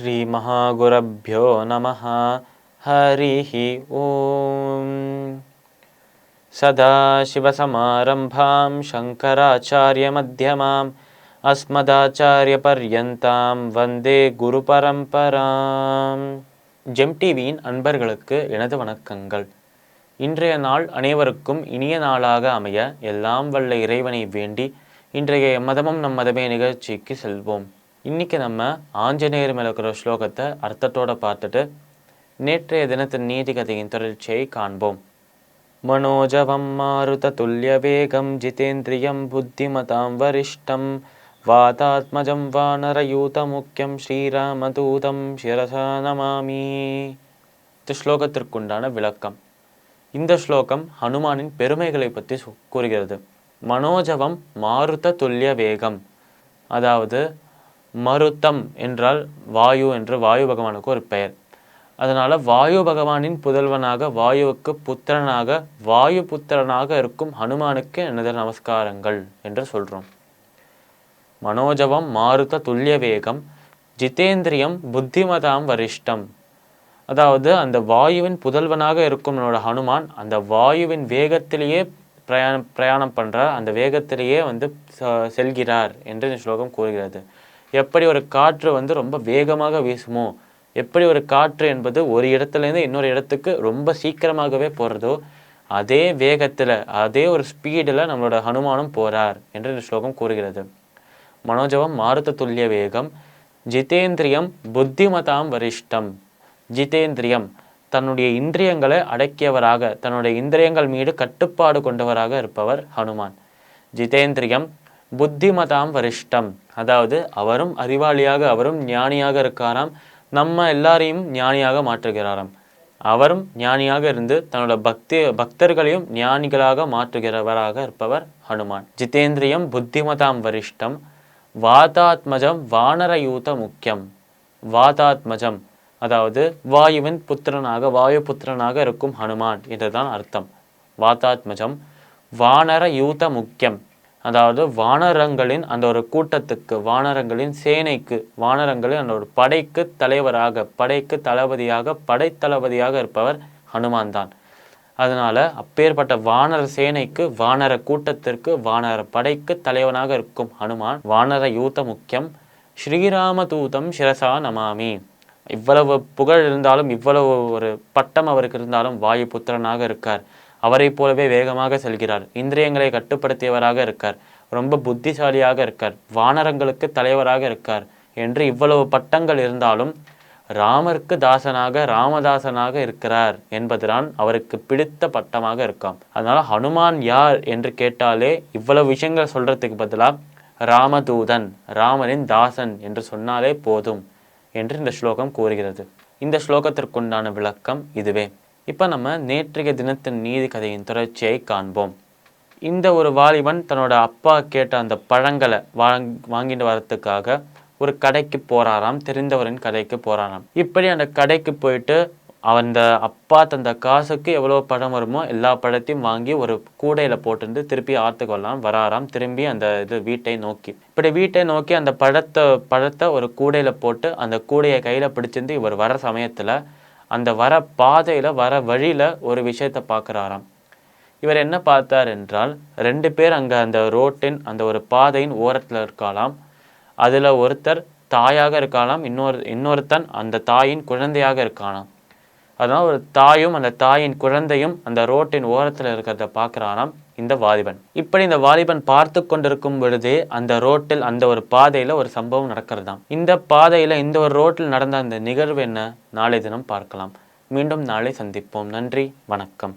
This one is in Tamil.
ஸ்ரீ மகாகுரப்யோ நமஹ. ஹரிஹி ஓம். சதாசிவசமாரம்பாம் சங்கராச்சாரிய மத்யமாம் அஸ்மதாச்சாரிய பர்யந்தாம் வந்தே குரு பரம்பராம். ஜெம் டிவியின் அன்பர்களுக்கு எனது வணக்கங்கள். இன்றைய நாள் அனைவருக்கும் இனிய நாளாக அமைய எல்லாம் வல்ல இறைவனை வேண்டி இன்றைய மதமும் நம் மதமே நிகழ்ச்சிக்கு செல்வோம். இன்னைக்கு நம்ம ஆஞ்சநேயர் மேல இருக்கிற ஸ்லோகத்தை அர்த்தத்தோட பார்த்துட்டு நேற்றைய தினத்தின் நீதி கதையின் தொடர்ச்சியை காண்போம். மனோஜவம் மாருத துல்லிய வேகம் ஜிதேந்திரியம் புத்திமதாம் வரிஷ்டம் வாதாத்மஜம் வானரயூத முக்கியம் ஸ்ரீராமதூதம் சிரசா நமாமி. இந்த ஸ்லோகத்திற்குண்டான விளக்கம். இந்த ஸ்லோகம் ஹனுமானின் பெருமைகளை பற்றி கூறுகிறது. மனோஜவம் மாருத துல்லிய வேகம், அதாவது மருத்தம் என்றால் வாயு என்று வாயு பகவானுக்கு ஒரு பெயர். அதனால வாயு பகவானின் புதல்வனாக, வாயுவுக்கு புத்திரனாக, வாயு புத்திரனாக இருக்கும் ஹனுமானுக்கு எனது நமஸ்காரங்கள் என்று சொல்றோம். மனோஜவம் மாருத துல்லிய வேகம் ஜிதேந்திரியம் புத்திமதாம் வரிஷ்டம், அதாவது அந்த வாயுவின் புதல்வனாக இருக்கும் நம்மளோட ஹனுமான் அந்த வாயுவின் வேகத்திலேயே பிரயாணம் பண்றார், அந்த வேகத்திலேயே செல்கிறார் என்று இந்த ஸ்லோகம் கூறுகிறது. எப்படி ஒரு காற்று ரொம்ப வேகமாக வீசுமோ, எப்படி ஒரு காற்று என்பது ஒரு இடத்துலேருந்து இன்னொரு இடத்துக்கு ரொம்ப சீக்கிரமாகவே போகிறதோ, அதே வேகத்தில் அதே ஒரு ஸ்பீடில் நம்மளோட ஹனுமானும் போகிறார் என்று இந்த ஸ்லோகம் கூறுகிறது. மனோஜவம் மாருத துல்லிய வேகம் ஜிதேந்திரியம் புத்திமதாம் வரிஷ்டம். ஜிதேந்திரியம் தன்னுடைய இந்திரியங்களை அடக்கியவராக, தன்னுடைய இந்திரியங்கள் மீது கட்டுப்பாடு கொண்டவராக இருப்பவர் ஹனுமான். ஜிதேந்திரியம் புத்திமதாம் வரிஷ்டம், அதாவது அவரும் அறிவாளியாக, அவரும் ஞானியாக இருக்காராம், நம்ம எல்லாரையும் ஞானியாக மாற்றுகிறாராம். அவரும் ஞானியாக இருந்து தன்னோட பக்தர்களையும் ஞானிகளாக மாற்றுகிறவராக இருப்பவர் ஹனுமான். ஜிதேந்திரியம் புத்திமதாம் வரிஷ்டம் வாதாத்மஜம் வானரயூத முக்கியம். வாதாத்மஜம் அதாவது வாயுவின் புத்திரனாக, வாயு புத்திரனாக இருக்கும் ஹனுமான் என்றுதான் அர்த்தம். வாதாத்மஜம் வானர யூத முக்கியம், அதாவது வானரங்களின் அந்த ஒரு கூட்டத்துக்கு, வானரங்களின் சேனைக்கு, வானரங்களின் அந்த ஒரு படைக்கு தலைவராக, படைக்கு தளபதியாக, படைத்தளபதியாக இருப்பவர் ஹனுமான் தான். அதனால அப்பேற்பட்ட வானர சேனைக்கு, வானர கூட்டத்திற்கு, வானர படைக்கு தலைவனாக இருக்கும் ஹனுமான் வானர யூத முக்கியம் ஸ்ரீராமதூதம் சிரசா நமாமி. இவ்வளவு புகழ் இருந்தாலும், இவ்வளவு ஒரு பட்டம் அவருக்கு இருந்தாலும் வாயு புத்திரனாக இருக்கார், அவரை போலவே வேகமாக செல்கிறார், இந்திரியங்களை கட்டுப்படுத்தியவராக இருக்கார், ரொம்ப புத்திசாலியாக இருக்கார், வானரங்களுக்கு தலைவராக இருக்கார் என்று இவ்வளவு பட்டங்கள் இருந்தாலும் ராமருக்கு தாசனாக, ராமதாசனாக இருக்கிறார் என்பதுதான் அவருக்கு பிடித்த பட்டமாக இருக்காம். அதனால ஹனுமான் யார் என்று கேட்டாலே இவ்வளவு விஷயங்கள் சொல்றதுக்கு பதிலாக ராமதூதன், ராமனின் தாசன் என்று சொன்னாலே போதும் என்று இந்த ஸ்லோகம் கூறுகிறது. இந்த ஸ்லோகத்திற்குண்டான விளக்கம் இதுவே. இப்போ நம்ம நேற்றைய தினத்தின் நீதி கதையின் தொடர்ச்சியை காண்போம். இந்த ஒரு வாலிபன் தன்னோட அப்பா கேட்ட அந்த பழங்களை வாங்கிட்டு வரத்துக்காக ஒரு கடைக்கு போறாராம், தெரிந்தவரின் கடைக்கு போறாராம். இப்படி அந்த கடைக்கு போயிட்டு அந்த அப்பா தந்த காசுக்கு எவ்வளோ பழம் வருமோ எல்லா பழத்தையும் வாங்கி ஒரு கூடையில போட்டு திருப்பி ஆத்துக்கொள்ளலாம் வராராம், திரும்பி அந்த வீட்டை நோக்கி. இப்படி வீட்டை நோக்கி அந்த பழத்தை ஒரு கூடையில போட்டு அந்த கூடையை கையில பிடிச்சிருந்து இவர் வர சமயத்துல அந்த வர பாதையில, வர வழியில ஒரு விஷயத்தை பார்க்குறாராம். இவர் என்ன பார்த்தார் என்றால், 2 பேர் அங்க அந்த ரோட்டின் அந்த ஒரு பாதையின் ஓரத்துல இருக்கலாம். அதுல ஒருத்தர் தாயாக இருக்கலாம், இன்னொருத்தன் அந்த தாயின் குழந்தையாக இருக்கலாம். அதனால் ஒரு தாயும் அந்த தாயின் குழந்தையும் அந்த ரோட்டின் ஓரத்தில் இருக்கிறத பார்க்குறாராம் இந்த வாலிபன். இப்படி இந்த வாலிபன் பார்த்து கொண்டிருக்கும் பொழுதே அந்த ரோட்டில், அந்த ஒரு பாதையில் ஒரு சம்பவம் நடக்கிறதாம். இந்த பாதையில், இந்த ஒரு ரோட்டில் நடந்த அந்த நிகழ்வு என்ன, நாளை தினம் பார்க்கலாம். மீண்டும் நாளை சந்திப்போம். நன்றி, வணக்கம்.